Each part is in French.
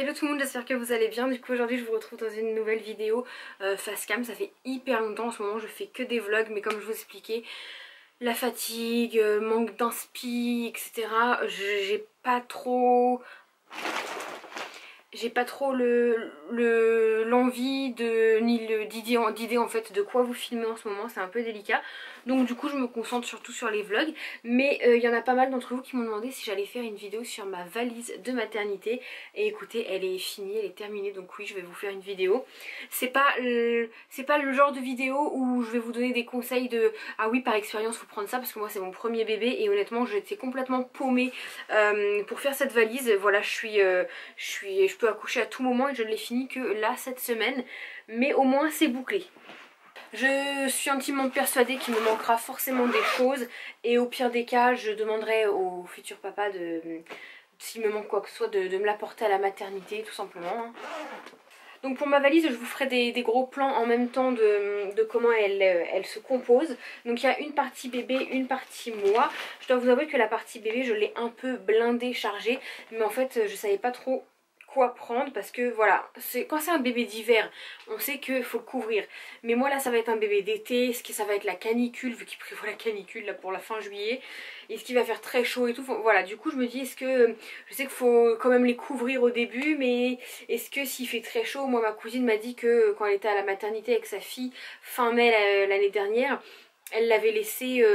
Hello tout le monde, j'espère que vous allez bien. Du coup aujourd'hui je vous retrouve dans une nouvelle vidéo face cam. Ça fait hyper longtemps en ce moment, je fais que des vlogs, mais comme je vous expliquais, la fatigue, manque d'inspi, etc. J'ai pas trop l'envie d'idée en fait de quoi vous filmer en ce moment, c'est un peu délicat. Donc du coup je me concentre surtout sur les vlogs. Mais il y en a pas mal d'entre vous qui m'ont demandé si j'allais faire une vidéo sur ma valise de maternité. Et écoutez, elle est finie, elle est terminée, donc oui je vais vous faire une vidéo. C'est pas le genre de vidéo où je vais vous donner des conseils de ah oui par expérience faut prendre ça, parce que moi c'est mon premier bébé et honnêtement j'étais complètement paumée pour faire cette valise. Voilà, je peux accoucher à tout moment et je ne l'ai fini que là cette semaine, mais au moins c'est bouclé. Je suis intimement persuadée qu'il me manquera forcément des choses et au pire des cas je demanderai au futur papa s'il me manque quoi que ce soit de me l'apporter à la maternité tout simplement. Donc pour ma valise je vous ferai des gros plans en même temps de comment elle se compose. Donc il y a une partie bébé, une partie moi. Je dois vous avouer que la partie bébé je l'ai un peu blindée, chargée, mais en fait je savais pas trop quoi prendre parce que voilà, quand c'est un bébé d'hiver on sait qu'il faut le couvrir, mais moi là ça va être un bébé d'été, ça va être la canicule vu qu'il prévoit la canicule là pour la fin juillet, et ce qui va faire très chaud et tout. Voilà, du coup je me dis est-ce que je sais qu'il faut quand même les couvrir au début, mais est-ce que s'il fait très chaud, moi ma cousine m'a dit que quand elle était à la maternité avec sa fille fin mai l'année dernière, elle l'avait laissé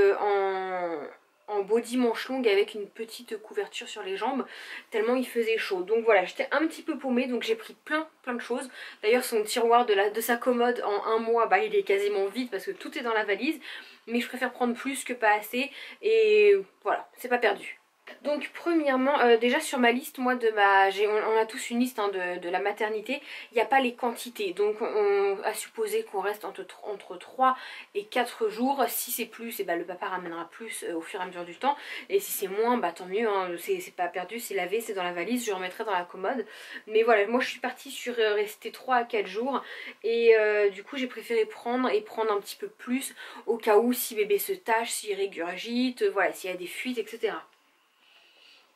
en body manche longue avec une petite couverture sur les jambes tellement il faisait chaud. Donc voilà, j'étais un petit peu paumée, donc j'ai pris plein de choses. D'ailleurs son tiroir de sa commode en un mois, bah il est quasiment vide parce que tout est dans la valise, mais je préfère prendre plus que pas assez et voilà, c'est pas perdu. Donc premièrement, déjà sur ma liste, moi on a tous une liste hein, de la maternité, il n'y a pas les quantités, donc on a supposé qu'on reste entre 3 et 4 jours. Si c'est plus, et bah, le papa ramènera plus au fur et à mesure du temps, et si c'est moins, bah tant mieux, hein, c'est pas perdu, c'est lavé, c'est dans la valise, je remettrai dans la commode. Mais voilà, moi je suis partie sur rester 3 à 4 jours, et du coup j'ai préféré prendre un petit peu plus, au cas où si bébé se tâche, s'il régurgite, voilà, s'il y a des fuites, etc.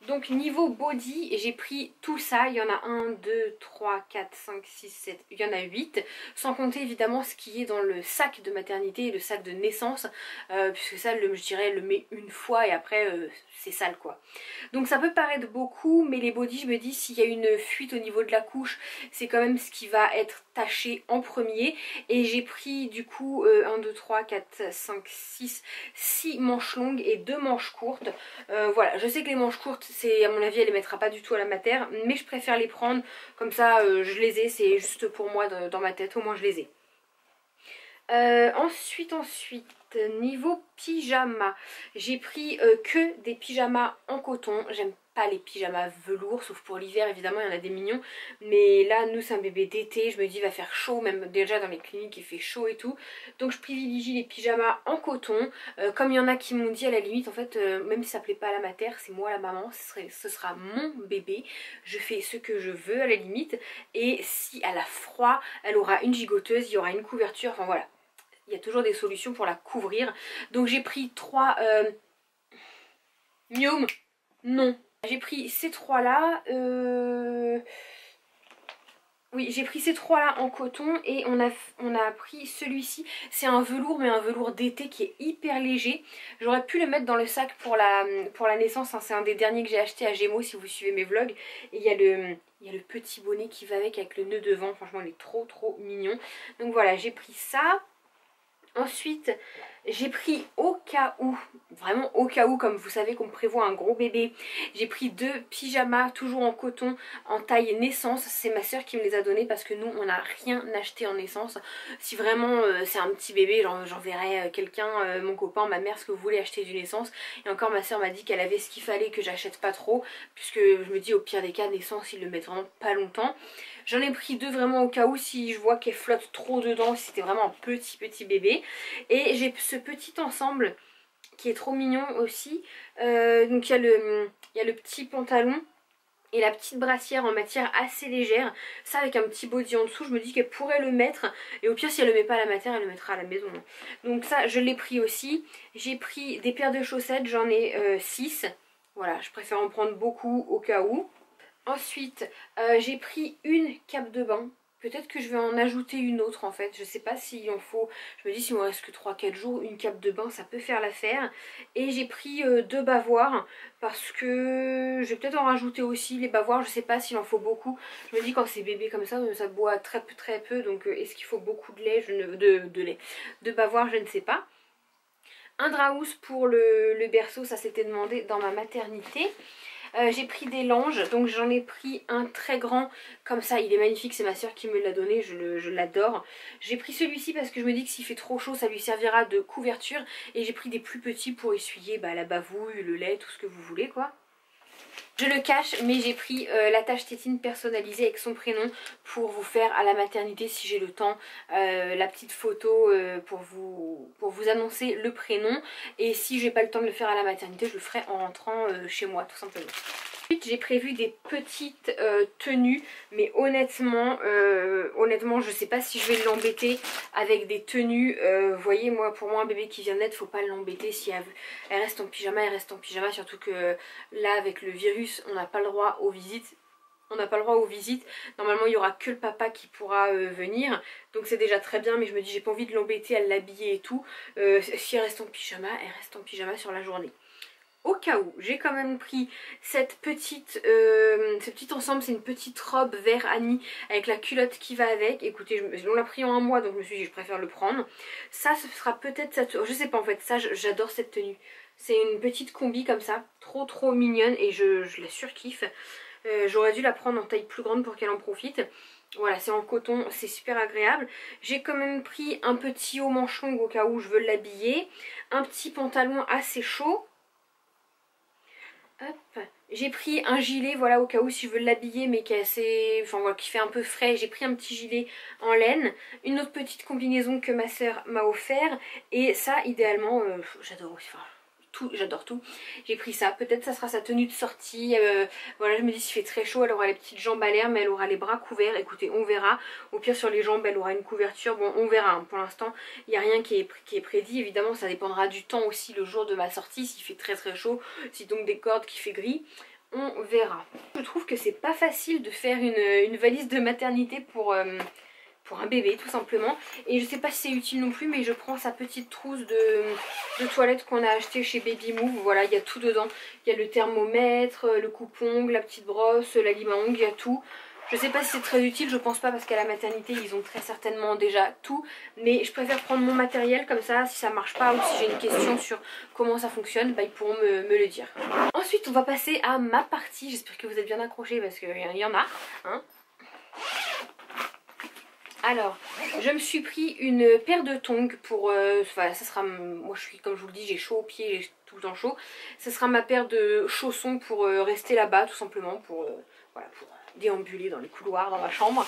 Donc niveau body, j'ai pris tout ça, il y en a 1, 2, 3, 4, 5, 6, 7, il y en a 8, sans compter évidemment ce qui est dans le sac de maternité et le sac de naissance, puisque ça je dirais le met une fois et après c'est sale quoi. Donc ça peut paraître beaucoup, mais les bodys je me dis s'il y a une fuite au niveau de la couche, c'est quand même ce qui va être taché en premier. Et j'ai pris du coup 1, 2, 3, 4, 5, 6 manches longues et 2 manches courtes. Voilà, je sais que les manches courtes, à mon avis elle les mettra pas du tout à la mater, mais je préfère les prendre comme ça je les ai, c'est juste pour moi dans ma tête, au moins je les ai. Ensuite, niveau pyjama, j'ai pris que des pyjamas en coton. J'aime pas les pyjamas velours, sauf pour l'hiver évidemment, il y en a des mignons, mais là nous c'est un bébé d'été, je me dis il va faire chaud, même déjà dans les cliniques il fait chaud et tout, donc je privilégie les pyjamas en coton. Comme il y en a qui m'ont dit à la limite en fait même si ça plaît pas à la mater, c'est moi la maman, ce sera mon bébé, je fais ce que je veux à la limite, et si elle a froid elle aura une gigoteuse, il y aura une couverture, enfin voilà, il y a toujours des solutions pour la couvrir. Donc j'ai pris 3 Mium, non. J'ai pris ces 3 là. Oui, j'ai pris ces 3 là en coton et on a pris celui-ci. C'est un velours, mais un velours d'été qui est hyper léger. J'aurais pu le mettre dans le sac pour la naissance, hein. C'est un des derniers que j'ai acheté à Gémeaux si vous suivez mes vlogs. Et il y a le petit bonnet qui va avec le nœud devant. Franchement, il est trop mignon. Donc voilà, j'ai pris ça. Ensuite j'ai pris au cas où, vraiment au cas où, comme vous savez qu'on me prévoit un gros bébé, j'ai pris 2 pyjamas toujours en coton en taille naissance. C'est ma soeur qui me les a donnés parce que nous on n'a rien acheté en naissance. Si vraiment c'est un petit bébé, j'enverrai quelqu'un, mon copain, ma mère, ce que vous voulez acheter du naissance. Et encore ma soeur m'a dit qu'elle avait ce qu'il fallait, que j'achète pas trop, puisque je me dis au pire des cas naissance ils le mettent vraiment pas longtemps. J'en ai pris 2 vraiment au cas où si je vois qu'elle flotte trop dedans, si c'était vraiment un petit bébé. Et j'ai ce petit ensemble qui est trop mignon aussi. Donc il y a le petit pantalon et la petite brassière en matière assez légère. Ça avec un petit body en dessous, je me dis qu'elle pourrait le mettre. Et au pire si elle le met pas à la mater, elle le mettra à la maison. Donc ça je l'ai pris aussi. J'ai pris des paires de chaussettes, j'en ai 6. Voilà, je préfère en prendre beaucoup au cas où. Ensuite, j'ai pris une cape de bain. Peut-être que je vais en ajouter une autre en fait. Je sais pas s'il en faut. Je me dis s'il me reste que 3-4 jours, une cape de bain ça peut faire l'affaire. Et j'ai pris 2 bavoirs parce que je vais peut-être en rajouter aussi. Les bavoirs, je sais pas s'il en faut beaucoup. Je me dis quand c'est bébé comme ça boit très peu. Donc est-ce qu'il faut beaucoup de lait, de lait, de bavoirs, je ne sais pas. Un draous pour le berceau, ça s'était demandé dans ma maternité. J'ai pris des langes, donc j'en ai pris un très grand, comme ça, il est magnifique, c'est ma soeur qui me l'a donné, je l'adore. J'ai pris celui-ci parce que je me dis que s'il fait trop chaud, ça lui servira de couverture. Et j'ai pris des plus petits pour essuyer la bavouille, le lait, tout ce que vous voulez quoi. Je le cache, mais j'ai pris l'attache tétine personnalisée avec son prénom pour vous faire à la maternité si j'ai le temps la petite photo pour vous annoncer le prénom. Et si j'ai pas le temps de le faire à la maternité, je le ferai en rentrant chez moi tout simplement. Ensuite j'ai prévu des petites tenues, mais honnêtement je sais pas si je vais l'embêter avec des tenues. Vous voyez, pour moi un bébé qui vient de naître, faut pas l'embêter. Si elle reste en pyjama, elle reste en pyjama, surtout que là avec le virus on n'a pas le droit aux visites. Normalement il n'y aura que le papa qui pourra venir. Donc c'est déjà très bien, mais je me dis j'ai pas envie de l'embêter à l'habiller et tout. Si elle reste en pyjama, elle reste en pyjama sur la journée. Au cas où, j'ai quand même pris ce petit ensemble, c'est une petite robe vert Annie avec la culotte qui va avec. Écoutez, on l'a pris en un mois donc je me suis dit je préfère le prendre. Ça, ce sera peut-être cette... Je sais pas en fait, ça j'adore cette tenue. C'est une petite combi comme ça, trop mignonne et je la surkiffe. J'aurais dû la prendre en taille plus grande pour qu'elle en profite. Voilà, c'est en coton, c'est super agréable. J'ai quand même pris un petit haut manche longue au cas où je veux l'habiller. Un petit pantalon assez chaud. J'ai pris un gilet, voilà, au cas où si je veux l'habiller mais qui est assez, enfin voilà, qui fait un peu frais. J'ai pris un petit gilet en laine, une autre petite combinaison que ma soeur m'a offert. Et ça idéalement, j'adore aussi, enfin, j'adore tout. J'ai pris ça, peut-être ça sera sa tenue de sortie. Voilà, je me dis s'il fait très chaud, elle aura les petites jambes à l'air mais elle aura les bras couverts. Écoutez, on verra. Au pire sur les jambes elle aura une couverture, bon on verra hein. Pour l'instant il n'y a rien qui est prédit. Évidemment ça dépendra du temps aussi le jour de ma sortie, s'il fait très chaud, si donc des cordes qui fait gris, on verra. Je trouve que c'est pas facile de faire une valise de maternité pour un bébé tout simplement. Et je sais pas si c'est utile non plus, mais je prends sa petite trousse de toilette qu'on a acheté chez Baby Move. Voilà, il y a tout dedans. Il y a le thermomètre, le coupe-ongle, la petite brosse, la lime à ongles, il y a tout. Je sais pas si c'est très utile, je pense pas parce qu'à la maternité ils ont très certainement déjà tout. Mais je préfère prendre mon matériel comme ça, si ça marche pas ou si j'ai une question sur comment ça fonctionne, ils pourront me le dire. Ensuite on va passer à ma partie, j'espère que vous êtes bien accrochés parce qu'il y en a. Hein. Alors, je me suis pris une paire de tongs pour... ça sera... Moi, comme je vous le dis, j'ai chaud aux pieds, j'ai tout le temps chaud. Ça sera ma paire de chaussons pour rester là-bas, tout simplement, pour déambuler dans les couloirs, dans ma chambre.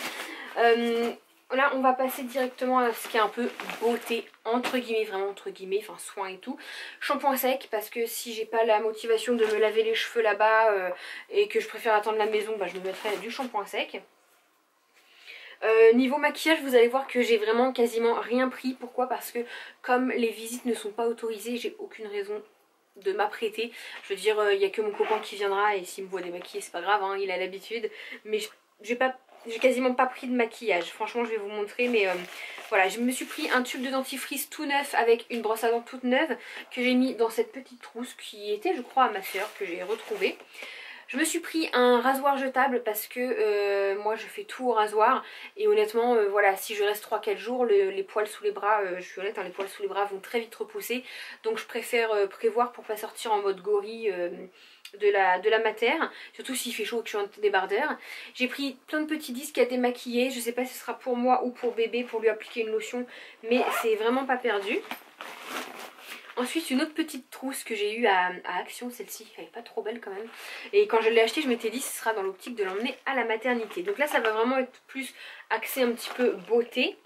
Là, on va passer directement à ce qui est un peu beauté, entre guillemets, vraiment entre guillemets, enfin soin et tout. Shampoing sec, parce que si j'ai pas la motivation de me laver les cheveux là-bas et que je préfère attendre la maison, je me mettrai du shampoing sec. Niveau maquillage, vous allez voir que j'ai vraiment quasiment rien pris. Pourquoi? Parce que comme les visites ne sont pas autorisées, j'ai aucune raison de m'apprêter. Je veux dire, il n'y a que mon copain qui viendra et s'il me voit démaquiller, c'est pas grave, hein, il a l'habitude. Mais j'ai quasiment pas pris de maquillage. Franchement, je vais vous montrer, mais voilà, je me suis pris un tube de dentifrice tout neuf avec une brosse à dents toute neuve que j'ai mis dans cette petite trousse qui était, je crois, à ma soeur, que j'ai retrouvée. Je me suis pris un rasoir jetable parce que moi je fais tout au rasoir et honnêtement voilà, si je reste 3-4 jours les poils sous les bras, je suis honnête hein, les poils sous les bras vont très vite repousser, donc je préfère prévoir pour pas sortir en mode gorille de la matière, surtout s'il fait chaud et que je suis en débardeur. J'ai pris plein de petits disques à démaquiller, je sais pas si ce sera pour moi ou pour bébé pour lui appliquer une lotion, mais c'est vraiment pas perdu. Ensuite une autre petite trousse que j'ai eue à Action, celle-ci elle est pas trop belle quand même. Et quand je l'ai achetée je m'étais dit ce sera dans l'optique de l'emmener à la maternité. Donc là ça va vraiment être plus axé un petit peu beauté.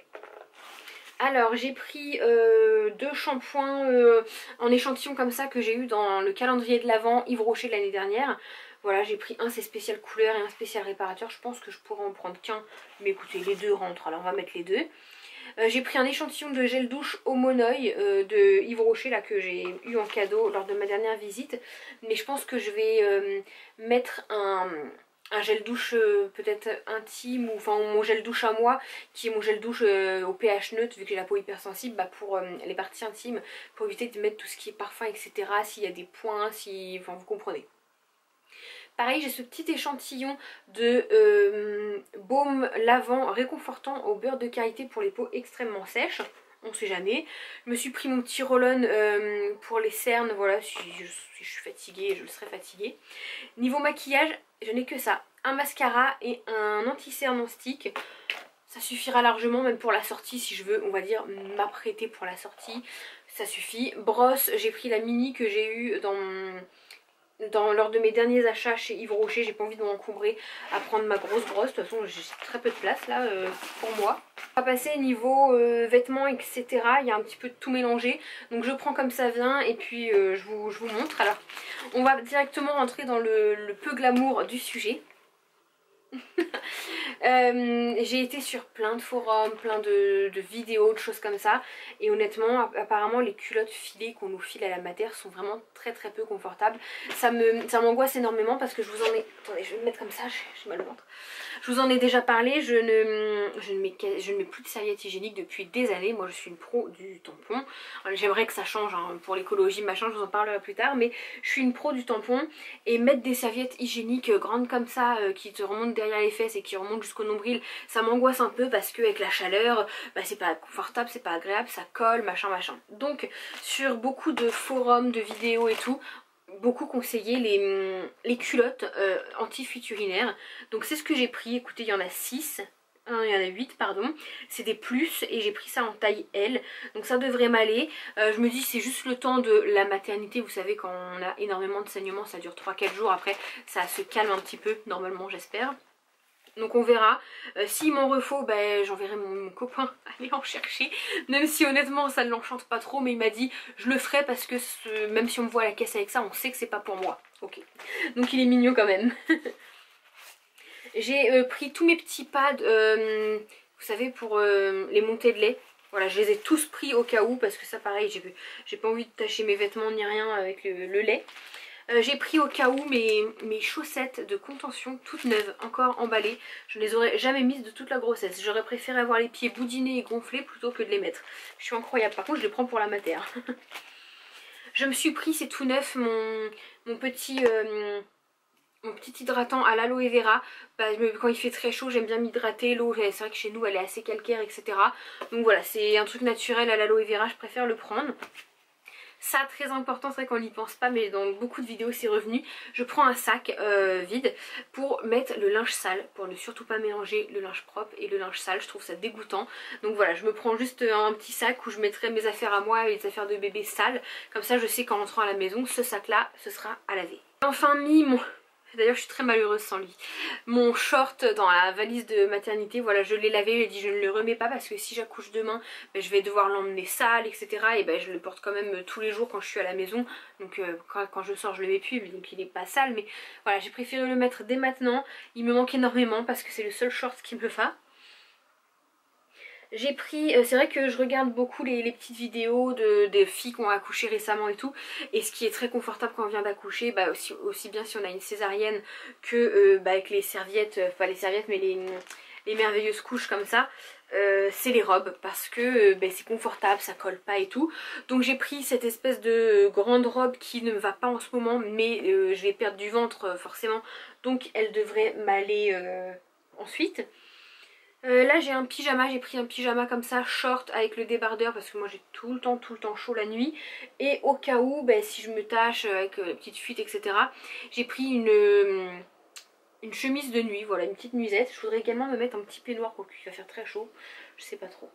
Alors j'ai pris 2 shampoings en échantillon comme ça que j'ai eu dans le calendrier de l'Avent Yves Rocher de l'année dernière. Voilà, j'ai pris un c'est spécial couleur et un spécial réparateur. Je pense que je pourrais en prendre qu'un, mais écoutez les deux rentrent alors on va mettre les deux. J'ai pris un échantillon de gel douche au Monoeil de Yves Rocher là, que j'ai eu en cadeau lors de ma dernière visite. Mais je pense que je vais mettre un gel douche peut-être intime, ou enfin mon gel douche à moi, qui est mon gel douche au pH neutre, vu que j'ai la peau hypersensible, bah pour les parties intimes, pour éviter de mettre tout ce qui est parfum, etc. S'il y a des points, si... enfin vous comprenez. Pareil, j'ai ce petit échantillon de baume lavant réconfortant au beurre de karité pour les peaux extrêmement sèches. On sait jamais. Je me suis pris mon petit roll-on pour les cernes, voilà, si je suis fatiguée, je le serai fatiguée. Niveau maquillage, je n'ai que ça. Un mascara et un anti-cerne en stick. Ça suffira largement, même pour la sortie, si je veux, on va dire, m'apprêter pour la sortie. Ça suffit. Brosse, j'ai pris la mini que j'ai eue lors de mes derniers achats chez Yves Rocher. J'ai pas envie de m'encombrer à prendre ma grosse brosse. De toute façon j'ai très peu de place là pour moi. On va passer niveau vêtements, etc. Il y a un petit peu de tout mélangé, donc je prends comme ça vient et puis je vous montre. Alors on va directement rentrer dans le peu glamour du sujet. J'ai été sur plein de forums, plein de vidéos, de choses comme ça, et honnêtement apparemment les culottes filées qu'on nous file à la mater sont vraiment très peu confortables. Ça m'angoisse énormément parce que je vous en ai... Attendez, je vais me mettre comme ça, j'ai mal au ventre. Je vous en ai déjà parlé, je ne mets plus de serviettes hygiéniques depuis des années. Moi je suis une pro du tampon. J'aimerais que ça change hein, pour l'écologie machin, je vous en parlerai plus tard, mais je suis une pro du tampon, et mettre des serviettes hygiéniques grandes comme ça qui te remontent derrière les fesses et qui remontent jusqu'au nombril, ça m'angoisse un peu parce que avec la chaleur, bah, c'est pas confortable, c'est pas agréable, ça colle machin. Donc sur beaucoup de forums, de vidéos et tout, beaucoup conseillé les culottes anti-fuite urinaire. Donc c'est ce que j'ai pris. Écoutez, il y en a 6. Il y en a 8 pardon, c'est des plus et j'ai pris ça en taille L, donc ça devrait m'aller. Je me dis c'est juste le temps de la maternité, vous savez quand on a énormément de saignements ça dure 3-4 jours, après ça se calme un petit peu normalement j'espère. Donc on verra, s'il m'en refaut ben, j'enverrai mon copain aller en chercher, même si honnêtement ça ne l'enchante pas trop, mais il m'a dit je le ferai parce que même si on me voit à la caisse avec ça on sait que c'est pas pour moi. Ok, donc il est mignon quand même. J'ai pris tous mes petits pads, vous savez pour les montées de lait. Voilà, je les ai tous pris au cas où parce que ça pareil j'ai pas envie de tacher mes vêtements ni rien avec le lait. J'ai pris au cas où mes chaussettes de contention toutes neuves, encore emballées. Je ne les aurais jamais mises de toute la grossesse. J'aurais préféré avoir les pieds boudinés et gonflés plutôt que de les mettre. Je suis incroyable. Par contre je les prends pour la mater. Je me suis pris, c'est tout neuf, mon petit hydratant à l'aloe vera. Bah, quand il fait très chaud j'aime bien m'hydrater. L'eau c'est vrai que chez nous elle est assez calcaire etc. Donc voilà, c'est un truc naturel à l'aloe vera, je préfère le prendre. Ça très important, c'est vrai qu'on n'y pense pas mais dans beaucoup de vidéos c'est revenu. Je prends un sac vide pour mettre le linge sale, pour ne surtout pas mélanger le linge propre et le linge sale, je trouve ça dégoûtant. Donc voilà, je me prends juste un petit sac où je mettrai mes affaires à moi et les affaires de bébé sales. Comme ça je sais qu'en rentrant à la maison ce sac là ce sera à laver. Enfin mis mon... D'ailleurs je suis très malheureuse sans lui. Mon short dans la valise de maternité, voilà je l'ai lavé, j'ai dit je ne le remets pas parce que si j'accouche demain ben, je vais devoir l'emmener sale etc. Et ben, je le porte quand même tous les jours quand je suis à la maison. Donc quand je sors je le mets plus, donc il est pas sale. Mais voilà, j'ai préféré le mettre dès maintenant. Il me manque énormément parce que c'est le seul short qui me va. J'ai pris, c'est vrai que je regarde beaucoup les petites vidéos des filles qui ont accouché récemment et tout. Et ce qui est très confortable quand on vient d'accoucher, bah aussi bien si on a une césarienne que bah avec les serviettes, pas les serviettes mais les merveilleuses couches comme ça. C'est les robes parce que bah, c'est confortable, ça colle pas et tout. Donc j'ai pris cette espèce de grande robe qui ne me va pas en ce moment, mais je vais perdre du ventre forcément. Donc elle devrait m'aller ensuite. Là j'ai un pyjama, j'ai pris un pyjama comme ça short avec le débardeur parce que moi j'ai tout le temps chaud la nuit. Et au cas où ben, si je me tâche avec petite fuite etc, j'ai pris une chemise de nuit, voilà une petite nuisette. Je voudrais également me mettre un petit peignoir parce qu'il va faire très chaud, je sais pas trop.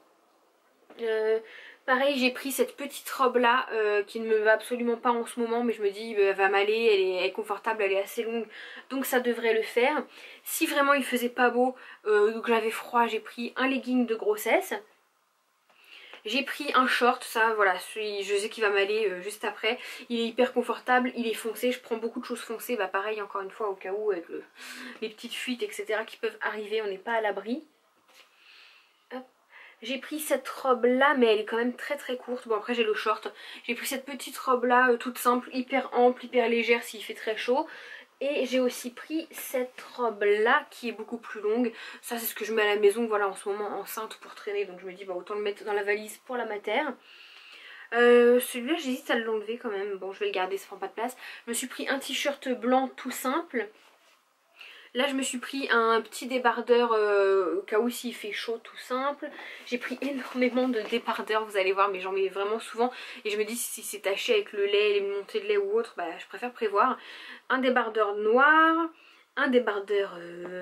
Pareil j'ai pris cette petite robe là qui ne me va absolument pas en ce moment, mais je me dis elle va m'aller, elle est confortable, elle est assez longue donc ça devrait le faire. Si vraiment il faisait pas beau ou que j'avais froid, j'ai pris un legging de grossesse. J'ai pris un short, ça voilà, je sais qu'il va m'aller juste après. Il est hyper confortable, il est foncé, je prends beaucoup de choses foncées, bah pareil encore une fois au cas où avec les petites fuites etc qui peuvent arriver, on n'est pas à l'abri. J'ai pris cette robe là mais elle est quand même très courte. Bon après j'ai le short. J'ai pris cette petite robe là toute simple, hyper ample, hyper légère s'il fait très chaud. Et j'ai aussi pris cette robe là qui est beaucoup plus longue. Ça c'est ce que je mets à la maison, voilà, en ce moment enceinte pour traîner. Donc je me dis bah autant le mettre dans la valise pour la mater. Celui-là j'hésite à l'enlever quand même. Bon je vais le garder, ça prend pas de place. Je me suis pris un t-shirt blanc tout simple. Là je me suis pris un petit débardeur au cas où s'il fait chaud tout simple. J'ai pris énormément de débardeurs, vous allez voir, mais j'en mets vraiment souvent. Et je me dis si c'est taché avec le lait, les montées de lait ou autre, bah je préfère prévoir. Un débardeur noir, un débardeur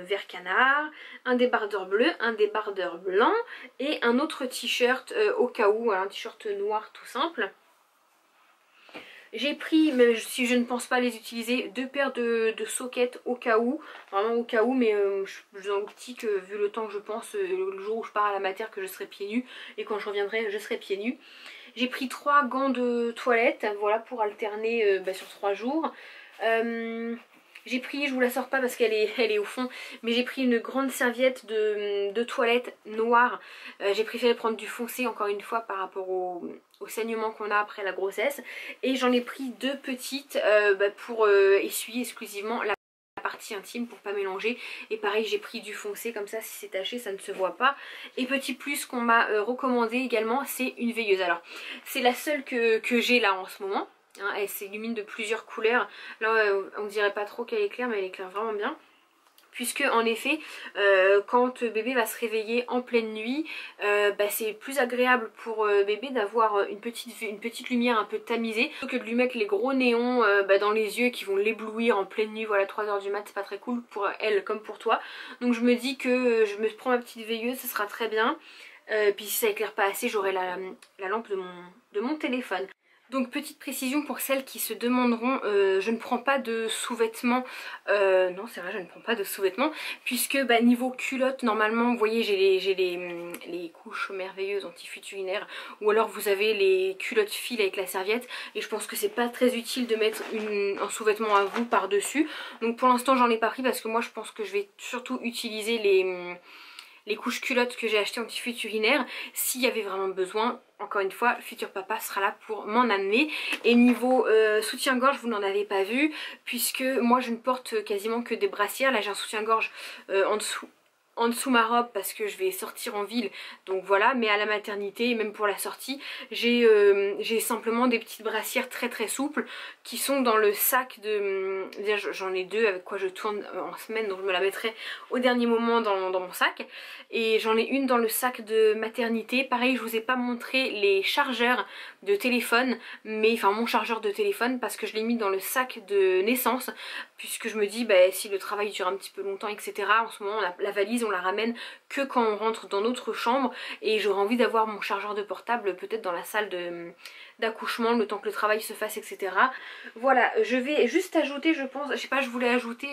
vert canard, un débardeur bleu, un débardeur blanc et un autre t-shirt au cas où, un t-shirt noir tout simple. J'ai pris, même si je ne pense pas les utiliser, 2 paires de sockets au cas où, vraiment au cas où, mais je suis dans l'optique, vu le temps que je pense, le jour où je pars à la mater, que je serai pieds nus, et quand je reviendrai je serai pieds nus. J'ai pris 3 gants de toilette, voilà, pour alterner sur 3 jours. J'ai pris, je vous la sors pas parce qu'elle est au fond, mais j'ai pris une grande serviette de toilette noire. J'ai préféré prendre du foncé encore une fois par rapport au saignement qu'on a après la grossesse. Et j'en ai pris 2 petites pour essuyer exclusivement la partie intime pour pas mélanger. Et pareil j'ai pris du foncé comme ça, si c'est taché ça ne se voit pas. Et petit plus qu'on m'a recommandé également, c'est une veilleuse. Alors c'est la seule que j'ai là en ce moment. Hein, elle s'illumine de plusieurs couleurs. Là on dirait pas trop qu'elle éclaire, mais elle éclaire vraiment bien. Puisque en effet quand bébé va se réveiller en pleine nuit, c'est plus agréable pour bébé d'avoir une petite lumière un peu tamisée plutôt que de lui mettre les gros néons dans les yeux qui vont l'éblouir en pleine nuit. Voilà, 3 h du mat, c'est pas très cool pour elle comme pour toi. Donc je me dis que je me prends ma petite veilleuse, ce sera très bien. Puis si ça éclaire pas assez, j'aurai la lampe de mon téléphone. Donc petite précision pour celles qui se demanderont, je ne prends pas de sous-vêtements, non c'est vrai je ne prends pas de sous-vêtements, puisque niveau culotte normalement vous voyez j'ai les couches merveilleuses anti-futurinaires, ou alors vous avez les culottes fil avec la serviette, et je pense que c'est pas très utile de mettre un sous-vêtement à vous par dessus. Donc pour l'instant j'en ai pas pris parce que moi je pense que je vais surtout utiliser les couches culottes que j'ai achetées anti-futurinaires s'il y avait vraiment besoin. Encore une fois, futur papa sera là pour m'en amener. Et niveau soutien-gorge, vous n'en avez pas vu, puisque moi je ne porte quasiment que des brassières. Là j'ai un soutien-gorge en dessous ma robe parce que je vais sortir en ville, donc voilà. Mais à la maternité et même pour la sortie, j'ai simplement des petites brassières très très souples qui sont dans le sac de... J'en ai 2 avec quoi je tourne en semaine, donc je me la mettrai au dernier moment dans mon sac. Et j'en ai une dans le sac de maternité. Pareil, je vous ai pas montré les chargeurs de téléphone, mais enfin mon chargeur de téléphone, parce que je l'ai mis dans le sac de naissance, puisque je me dis si le travail dure un petit peu longtemps etc. En ce moment la valise on la ramène que quand on rentre dans notre chambre, et j'aurais envie d'avoir mon chargeur de portable peut-être dans la salle d'accouchement, le temps que le travail se fasse etc. Voilà, je vais juste ajouter, je pense, je sais pas, je voulais ajouter,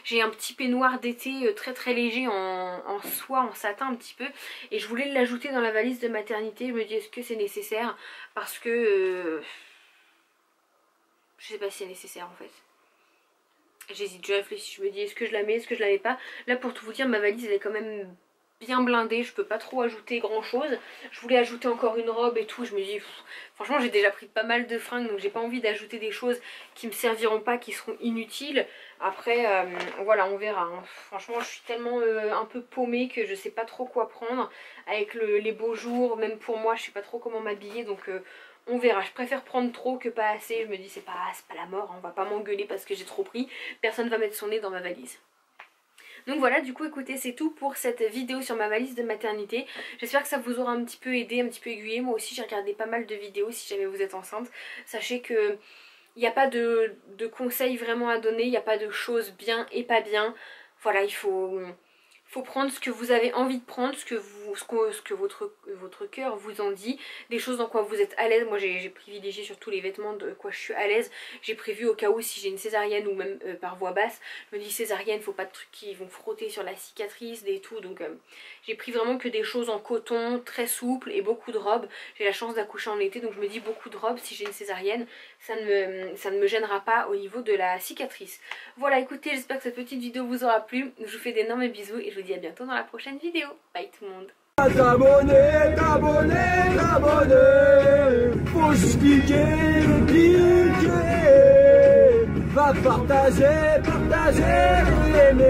j'ai un petit peignoir d'été très très léger en soie, en satin un petit peu, et je voulais l'ajouter dans la valise de maternité. Je me dis est-ce que c'est nécessaire, parce que je sais pas si c'est nécessaire en fait. J'hésite, je réfléchis, je me dis est-ce que je la mets, est-ce que je la mets pas. Là pour tout vous dire ma valise elle est quand même bien blindée, je peux pas trop ajouter grand chose. Je voulais ajouter encore une robe et tout, je me dis franchement j'ai déjà pris pas mal de fringues, donc j'ai pas envie d'ajouter des choses qui me serviront pas, qui seront inutiles. Après voilà, on verra hein. Franchement je suis tellement un peu paumée que je sais pas trop quoi prendre avec les beaux jours. Même pour moi je sais pas trop comment m'habiller, donc on verra. Je préfère prendre trop que pas assez. Je me dis c'est pas la mort hein. On va pas m'engueuler parce que j'ai trop pris, personne va mettre son nez dans ma valise. Donc voilà, du coup écoutez, c'est tout pour cette vidéo sur ma valise de maternité. J'espère que ça vous aura un petit peu aidé, un petit peu aiguillé. Moi aussi j'ai regardé pas mal de vidéos si jamais vous êtes enceinte. Sachez que il n'y a pas de conseils vraiment à donner, il n'y a pas de choses bien et pas bien. Voilà, il faut prendre ce que vous avez envie de prendre, ce que votre cœur vous en dit, des choses dans quoi vous êtes à l'aise. Moi j'ai privilégié surtout les vêtements de quoi je suis à l'aise. J'ai prévu au cas où si j'ai une césarienne ou même par voie basse, je me dis césarienne, faut pas de trucs qui vont frotter sur la cicatrice et tout, donc j'ai pris vraiment que des choses en coton, très souples, et beaucoup de robes. J'ai la chance d'accoucher en été, donc je me dis beaucoup de robes, si j'ai une césarienne, ça ne me gênera pas au niveau de la cicatrice. Voilà, écoutez, j'espère que cette petite vidéo vous aura plu. Je vous fais d'énormes bisous et je vous dis à bientôt dans la prochaine vidéo. Bye tout le monde. T'abonner, faut se cliquer, va Partagez, partagez, aimez.